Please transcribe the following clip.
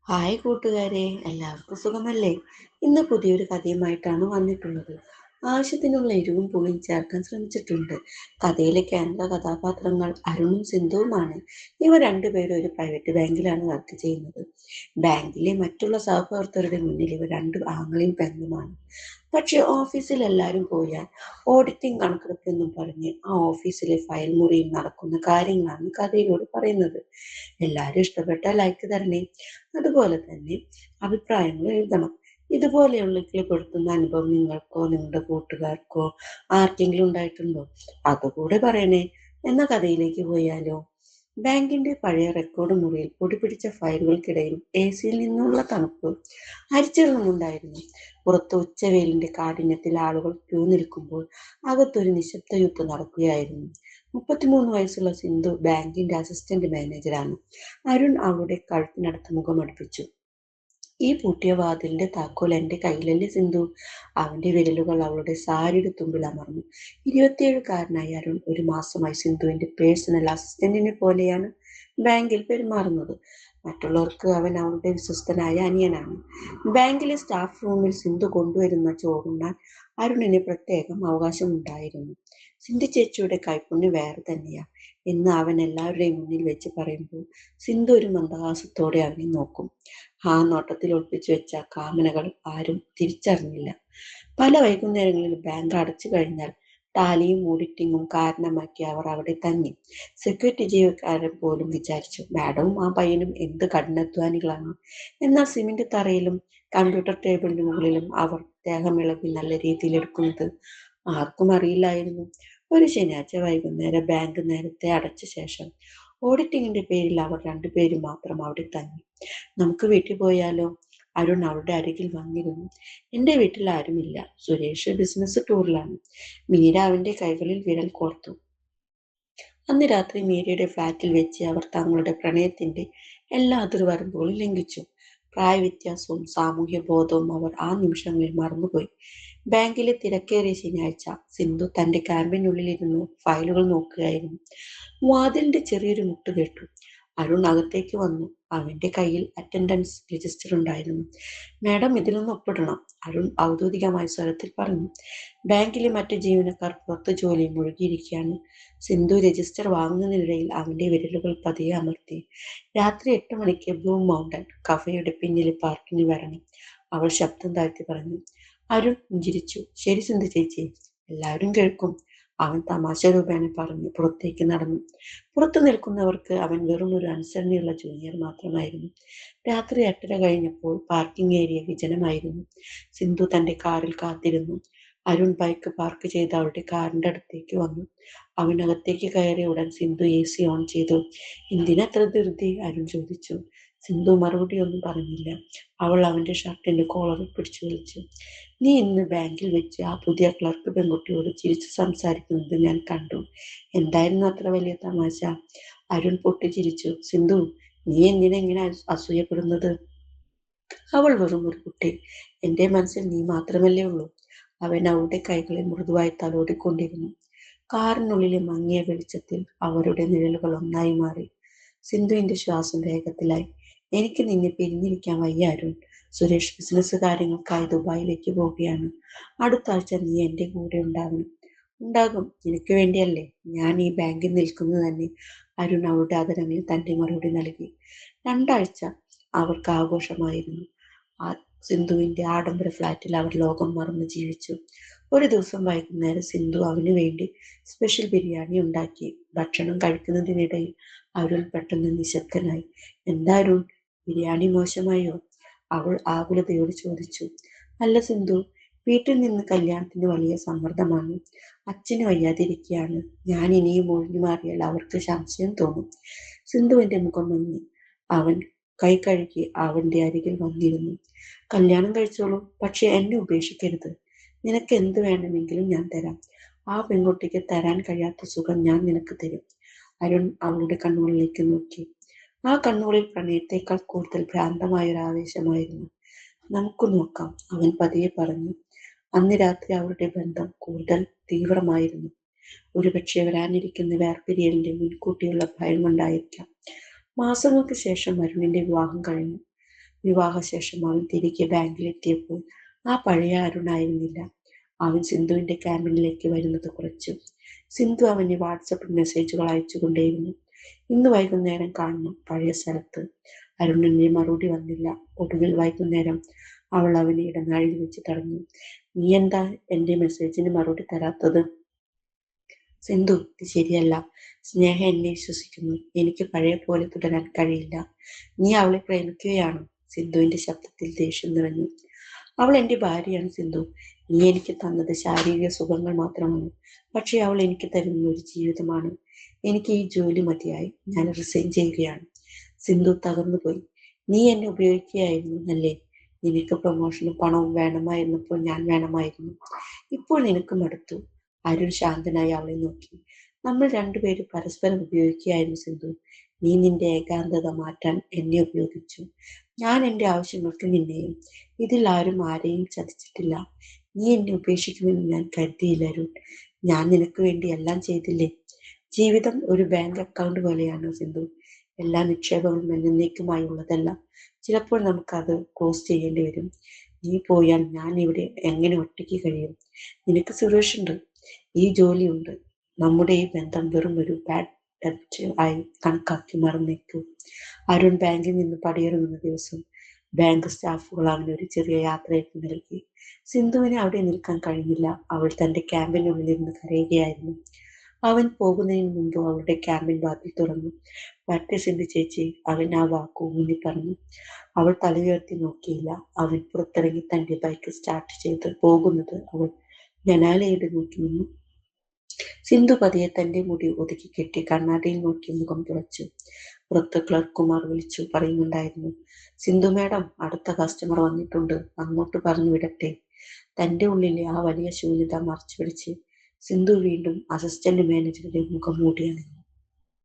Hi കൂട്ടുകാരെ, എല്ലാവർക്കും സുഖമല്ലേ? ഇന്ന് പുതിയൊരു കഥയുമായിട്ടാണ് വന്നിട്ടുള്ളത്. ആവശ്യത്തിനുള്ള എരിവും പുളിയും ചേർക്കാൻ ശ്രമിച്ചിട്ടുണ്ട്. കഥയിലെ കേന്ദ്ര കഥാപാത്രങ്ങൾ അരുണും സിന്ധുവുമാണ്. ഇവർ രണ്ടുപേരും ഒരു പ്രൈവറ്റ് ബാങ്കിലാണ് വർക്ക് ചെയ്യുന്നത്. ബാങ്കിലെ മറ്റുള്ള സഹപ്രവർത്തകരുടെ മുന്നിൽ ഇവർ രണ്ട് ആങ്ങളെയും പെങ്ങളുമാണ്. പക്ഷെ ഓഫീസിൽ എല്ലാവരും പോയാൽ ഓഡിറ്റിംഗ് കണക്കെടുപ്പെന്നും പറഞ്ഞ് ആ ഓഫീസിലെ ഫയൽ മുറിയിൽ നടക്കുന്ന കാര്യങ്ങളാണ് കഥയിലൂടെ പറയുന്നത്. എല്ലാവരും ഇഷ്ടപ്പെട്ടാൽ ലൈക്ക് തരണേ. അതുപോലെ തന്നെ അഭിപ്രായങ്ങൾ എഴുതണം. ഇതുപോലെയുള്ള കീഴ്പ്പെടുത്തുന്ന അനുഭവം നിങ്ങൾക്കോ നിങ്ങളുടെ കൂട്ടുകാർക്കോ ആർക്കെങ്കിലും ഉണ്ടായിട്ടുണ്ടോ? അതുകൂടെ പറയണേ. എന്ന കഥയിലേക്ക് പോയാലോ? ബാങ്കിന്റെ പഴയ റെക്കോർഡ് മുറിയിൽ പൊടിപിടിച്ച ഫയലുകൾക്കിടയിൽ എ സിയിൽ നിന്നുള്ള തണുപ്പ് അരിച്ചിറങ്ങുന്നുണ്ടായിരുന്നു. പുറത്ത് ഉച്ചവെയിലിന്റെ കാഠിന്യത്തിൽ ആളുകൾ ക്യൂ നിൽക്കുമ്പോൾ അകത്തൊരു നിശബ്ദ യുദ്ധം നടക്കുകയായിരുന്നു. 33 വയസ്സുള്ള സിന്ധു ബാങ്കിന്റെ അസിസ്റ്റന്റ് മാനേജറാണ്. അരുൺ അവളുടെ കഴുത്തിനടുത്ത് മുഖമടുപ്പിച്ചു. ഈ പൂട്ടിയ വാതിലിന്റെ താക്കോൽ എന്റെ കയ്യിലല്ലേ സിന്ധു? അവന്റെ വിരലുകൾ അവളുടെ സാരിയുടെ തുമ്പിൽ അമർന്നു. 27-കാരനായ അരുൺ ഒരു മാസമായി സിന്ധുവിന്റെ പേഴ്സണൽ അസിസ്റ്റന്റിനെ പോലെയാണ് ബാങ്കിൽ പെരുമാറുന്നത്. മറ്റുള്ളവർക്ക് അവൻ അവളുടെ വിശ്വസ്തനായ അനിയനാണ്. ബാങ്കിലെ സ്റ്റാഫ് റൂമിൽ സിന്ധു കൊണ്ടുവരുന്ന ചോറുണ്ണാൻ അരുണിന് പ്രത്യേകം അവകാശമുണ്ടായിരുന്നു. സിന്ധു ചേച്ചിയുടെ കൈപ്പുണ്യം വേറെ തന്നെയാ എന്ന് അവൻ എല്ലാവരുടെയും മുന്നിൽ വെച്ച് പറയുമ്പോൾ സിന്ധു ഒരു മന്ദഹാസത്തോടെ അവനെ നോക്കും. ആ നോട്ടത്തിൽ ഒളിപ്പിച്ചു വെച്ച കാമനകൾ ആരും തിരിച്ചറിഞ്ഞില്ല. പല വൈകുന്നേരങ്ങളിൽ ബാങ്ക് അടച്ചു കഴിഞ്ഞാൽ ടാലിയും ഓഡിറ്റിങ്ങും കാരണമാക്കി അവർ അവിടെ തങ്ങി. സെക്യൂരിറ്റി ജീവനക്കാരൻ പോലും വിചാരിച്ചു, മാഡവും ആ പയ്യനും എന്ത് കഠിനാധ്വാനികളാണ്. എന്നാൽ സിമന്റ് തറയിലും കമ്പ്യൂട്ടർ ടേബിളിന് മുകളിലും അവർ ദേഹമിളകി നല്ല രീതിയിൽ എടുക്കുന്നത് ആർക്കും അറിയില്ലായിരുന്നു. ഒരു ശനിയാഴ്ച വൈകുന്നേരം ബാങ്ക് നേരത്തെ അടച്ച ശേഷം ഓഡിറ്റിങ്ങിന്റെ പേരിൽ അവർ രണ്ടുപേരും മാത്രം അവിടെ തങ്ങി. നമുക്ക് വീട്ടിൽ പോയാലോ? അരുൺ അവളുടെ അരികിൽ വന്നിരുന്നു. എന്റെ വീട്ടിൽ ആരുമില്ല. സുരേഷ് ബിസിനസ് ടൂറിലാണ്. മീര അവന്റെ കൈകളിൽ വിരൽ കോർത്തു. അന്ന് രാത്രി മീരയുടെ ഫ്ലാറ്റിൽ വെച്ച് അവർ തങ്ങളുടെ പ്രണയത്തിന്റെ എല്ലാ അതിർവരമ്പുകളും ലംഘിച്ചു. പ്രായവ്യത്യാസവും സാമൂഹ്യ ബോധവും അവർ ആ നിമിഷങ്ങളിൽ മറന്നുപോയി. ബാങ്കിലെ തിരക്കേറിയ ശനിയാഴ്ച സിന്ധു തന്റെ ക്യാമ്പിനുള്ളിലിരുന്ന് ഫയലുകൾ നോക്കുകയായിരുന്നു. വാതിലിന്റെ ചെറിയൊരു മുട്ട് കേട്ടു. അരുൺ അകത്തേക്ക് വന്നു. അവന്റെ കയ്യിൽ അറ്റൻഡൻസ് രജിസ്റ്റർ ഉണ്ടായിരുന്നു. മാഡം, ഇതിലൊന്ന് ഒപ്പിടണം, അരുൺ ഔദ്യോഗികമായ സ്വരത്തിൽ പറഞ്ഞു. ബാങ്കിലെ മറ്റ് ജീവനക്കാർ പുറത്ത് ജോലിയിൽ മുഴുകിയിരിക്കുകയാണ്. സിന്ധു രജിസ്റ്റർ വാങ്ങുന്നതിനിടയിൽ അവന്റെ വിരലുകൾ പതിയെ അമർത്തി. രാത്രി 8 മണിക്ക് ബ്ലൂ മൗണ്ടൻ കഫേയുടെ പിന്നിലെ പാർക്കിങ്ങിൽ വരണം, അവൾ ശബ്ദം താഴ്ത്തി പറഞ്ഞു. അരുൺ പുഞ്ചിരിച്ചു. ശരി സിന്ധു ചേച്ചി, എല്ലാവരും കേൾക്കും, അവൻ തമാശ രൂപേണ പറഞ്ഞു പുറത്തേക്ക് നടന്നു. പുറത്തു നിൽക്കുന്നവർക്ക് അവൻ വെറും ഒരു അനുസരണയുള്ള ജൂനിയർ മാത്രമായിരുന്നു. രാത്രി 8:30 കഴിഞ്ഞപ്പോൾ പാർക്കിംഗ് ഏരിയ വിജനമായിരുന്നു. സിന്ധു തന്റെ കാറിൽ കാത്തിരുന്നു. അരുൺ ബൈക്ക് പാർക്ക് ചെയ്ത് അവളുടെ കാറിന്റെ അടുത്തേക്ക് വന്നു. അവനകത്തേക്ക് കയറിയ ഉടൻ സിന്ധു AC ഓൺ ചെയ്തു. എന്തിനാ അത്ര ധൃതി? അരുൺ ചോദിച്ചു. സിന്ധു മറുപടിയൊന്നും പറഞ്ഞില്ല. അവൾ അവന്റെ ഷർട്ടിന്റെ കോളറിൽ പിടിച്ചു വലിച്ചു. നീ ഇന്ന് ബാങ്കിൽ വെച്ച് ആ പുതിയ ക്ലർക്ക് പെൺകുട്ടിയോട് ചിരിച്ചു സംസാരിക്കുന്നത് ഞാൻ കണ്ടു. എന്തായിരുന്നു അത്ര വലിയ തമാശ? അരുൺ പൊട്ടിച്ചിരിച്ചു. സിന്ധു, നീ എന്തിനാ ഇങ്ങനെ അസൂയപ്പെടുന്നത്? അവൾ വെറും ഒരു കുട്ടി. എന്റെ മനസ്സിൽ നീ മാത്രമല്ലേ ഉള്ളൂ. അവൻ അവളുടെ കൈകളിൽ മൃദുവായി തലോടിക്കൊണ്ടിരുന്നു. കാറിനുള്ളിലെ മങ്ങിയ വെളിച്ചത്തിൽ അവരുടെ നിഴലുകൾ ഒന്നായി മാറി. സിന്ധുവിന്റെ ശ്വാസം വേഗത്തിലായി. എനിക്ക് നിന്നെ പിരിഞ്ഞിരിക്കാൻ വയ്യ അരുൺ. സുരേഷ് ബിസിനസ് കാര്യങ്ങൾക്കായി ദുബായിലേക്ക് പോവുകയാണ്. അടുത്ത ആഴ്ച നീ എന്റെ കൂടെ ഉണ്ടാകണം. ഉണ്ടാകും, നിനക്ക് വേണ്ടിയല്ലേ ഞാൻ ഈ ബാങ്കിൽ നിൽക്കുന്നത് തന്നെ, അരുൺ അവളുടെ ആദരങ്ങളിൽ തന്റെ മറുപടി നൽകി. 2 ആഴ്ച അവർക്ക് ആഘോഷമായിരുന്നു. ആ സിന്ധുവിന്റെ ആഡംബര ഫ്ലാറ്റിൽ അവർ ലോകം മറന്ന് ജീവിച്ചു. ഒരു ദിവസം വൈകുന്നേരം സിന്ധു അവന് വേണ്ടി സ്പെഷ്യൽ ബിരിയാണി ഉണ്ടാക്കി. ഭക്ഷണം കഴിക്കുന്നതിനിടയിൽ അരുൺ പെട്ടെന്ന് നിശബ്ദനായി. എന്താ അരുൺ, ബിരിയാണി മോശമായോ? അവൾ ആകുലതയോട് ചോദിച്ചു. അല്ല സിന്ധു, വീട്ടിൽ നിന്ന് കല്യാണത്തിന് വലിയ സമ്മർദ്ദമാണ്. അച്ഛന് വയ്യാതിരിക്കുകയാണ്. ഞാൻ ഇനിയും ഒഴിഞ്ഞു മാറിയാൽ അവർക്ക് സംശയം തോന്നും. സിന്ധുവിന്റെ മുഖം മങ്ങി. അവൻ കൈ കഴുകി അവന്റെ അരികിൽ വന്നിരുന്നു. കല്യാണം കഴിച്ചോളൂ, പക്ഷെ എന്നെ ഉപേക്ഷിക്കരുത്. നിനക്ക് എന്ത് വേണമെങ്കിലും ഞാൻ തരാം. ആ പെൺകുട്ടിക്ക് തരാൻ കഴിയാത്ത സുഖം ഞാൻ നിനക്ക് തരും. അരുൺ അവളുടെ കണ്ണുകളിലേക്ക് നോക്കി. ആ കണ്ണുകളിൽ പ്രണയത്തേക്കാൾ കൂടുതൽ ഭ്രാന്തമായ ഒരു ആവേശമായിരുന്നു. നമുക്ക് നോക്കാം, അവൻ പതിയെ പറഞ്ഞു. അന്ന് രാത്രി അവരുടെ ബന്ധം കൂടുതൽ തീവ്രമായിരുന്നു. ഒരുപക്ഷെ വരാനിരിക്കുന്ന വേർപിരിയലിന്റെ മുൻകൂട്ടിയുള്ള ഭയം കൊണ്ടായിരിക്കാം. മാസങ്ങൾക്ക് ശേഷം അരുണിന്റെ വിവാഹം കഴിഞ്ഞു. വിവാഹശേഷം അവൻ തിരികെ ബാങ്കിലെത്തിയപ്പോൾ ആ പഴയ അരുണായിരുന്നില്ല. അവൻ സിന്ധുവിന്റെ ക്യാബിനിലേക്ക് വരുന്നത് കുറച്ചു. സിന്ധു അവന് വാട്സപ്പിൽ മെസ്സേജുകൾ അയച്ചുകൊണ്ടേയിരുന്നു. ഇന്ന് വൈകുന്നേരം കാണണം, പഴയ സ്ഥലത്ത്. അരുണിന്റെ മറുപടി വന്നില്ല. ഒടുവിൽ വൈകുന്നേരം അവൾ അവനെ ഇടനാഴിയിൽ വെച്ച് തടഞ്ഞു. നീ എന്താ എന്റെ മെസ്സേജിന് മറുപടി തരാത്തത്? സിന്ധു, ഇത് ശരിയല്ല. സ്നേഹ എന്നെ വിശ്വസിക്കുന്നു. എനിക്ക് പഴയ പോലെ തുടരാൻ കഴിയില്ല. നീ അവളെ പ്രേമിക്കുകയാണോ? സിന്ധുവിന്റെ ശബ്ദത്തിൽ ദേഷ്യം നിറഞ്ഞു. അവൾ എന്റെ ഭാര്യയാണ് സിന്ധു. നീ എനിക്ക് തന്നത് ശാരീരിക സുഖങ്ങൾ മാത്രമാണ്. പക്ഷെ അവൾ എനിക്ക് തരുന്ന ഒരു ജീവിതമാണ്. എനിക്ക് ഈ ജോലി മതിയായി. ഞാൻ റിസൈൻ ചെയ്യുകയാണ്. സിന്ധു തകർന്നുപോയി. നീ എന്നെ ഉപയോഗിക്കുകയായിരുന്നു അല്ലേ? നിനക്ക് പ്രൊമോഷനും പണവും വേണമായിരുന്നപ്പോൾ ഞാൻ വേണമായിരുന്നു. ഇപ്പോൾ നിനക്ക് മടുത്തു. അരുൺ ശാന്തനായി അവളെ നോക്കി. നമ്മൾ രണ്ടുപേരും പരസ്പരം ഉപയോഗിക്കുകയായിരുന്നു സിന്ധു. നീ നിന്റെ ഏകാന്തത മാറ്റാൻ എന്നെ ഉപയോഗിച്ചു. ഞാൻ എന്റെ ആവശ്യങ്ങൾക്ക് നിന്നെയും. ഇതിൽ ആരും ആരെയും ചതിച്ചിട്ടില്ല. നീ എന്നെ ഉപേക്ഷിക്കുമെന്ന് ഞാൻ കരുതിയില്ല അരുൺ. ഞാൻ നിനക്ക് വേണ്ടി എല്ലാം ചെയ്തില്ലേ? ജീവിതം ഒരു ബാങ്ക് അക്കൗണ്ട് പോലെയാണ് സിന്ധു. എല്ലാ നിക്ഷേപങ്ങളും എന്നേക്കുമായി ഉള്ളതല്ല. ചിലപ്പോൾ നമുക്കത് ക്ലോസ് ചെയ്യേണ്ടി വരും. നീ പോയാൽ ഞാൻ ഇവിടെ എങ്ങനെ ഒറ്റയ്ക്ക് കഴിയും? നിനക്ക് സുരേഷ് ഉണ്ട്, ഈ ജോലിയുണ്ട്. നമ്മുടെ ഈ ബന്ധം വെറും ഒരു ബാഡ് ഡെപ്റ്റ് ആയി കണക്കാക്കി മറന്നേക്കൂ. അരുൺ ബാങ്കിൽ നിന്ന് പടിയിറങ്ങുന്ന ദിവസം ബാങ്ക് സ്റ്റാഫുകൾ അവന് ഒരു ചെറിയ യാത്രയ്ക്ക് നൽകി. സിന്ധുവിന് അവിടെ നിൽക്കാൻ കഴിഞ്ഞില്ല. അവൾ തന്റെ ക്യാമ്പിനുള്ളിൽ നിന്ന് കരയുകയായിരുന്നു. അവൻ പോകുന്നതിന് മുമ്പ് അവളുടെ ക്യാമ്പിൻ വാതിൽ തുറന്നു. വരട്ടെ സിന്ധു ചേച്ചി, അവൻ ആ വാക്കു ഊന്നി പറഞ്ഞു. അവൾ തലയുയർത്തി നോക്കിയില്ല. അവൻ പുറത്തിറങ്ങി തന്റെ ബൈക്ക് സ്റ്റാർട്ട് ചെയ്ത് പോകുന്നത് അവൾ ജനാലയുടെ നോക്കി നിന്നു. സിന്ധു പതിയെ തന്റെ മുടി ഒതുക്കി കെട്ടി കണ്ണാടിയിൽ നോക്കി മുഖം തുറച്ചു. പുറത്ത് ക്ലർക്കുമാർ വിളിച്ചു പറയുന്നുണ്ടായിരുന്നു. സിന്ധു മേഡം, അടുത്ത കസ്റ്റമർ വന്നിട്ടുണ്ട്, അങ്ങോട്ട് പറഞ്ഞു വിടട്ടെ. തന്റെ ഉള്ളിലെ ആ വലിയ ശൂന്യത മറച്ചു പിടിച്ച് സിന്ധു വീണ്ടും അസിസ്റ്റന്റ് മാനേജറുടെ മുഖം മൂടിയാണ്.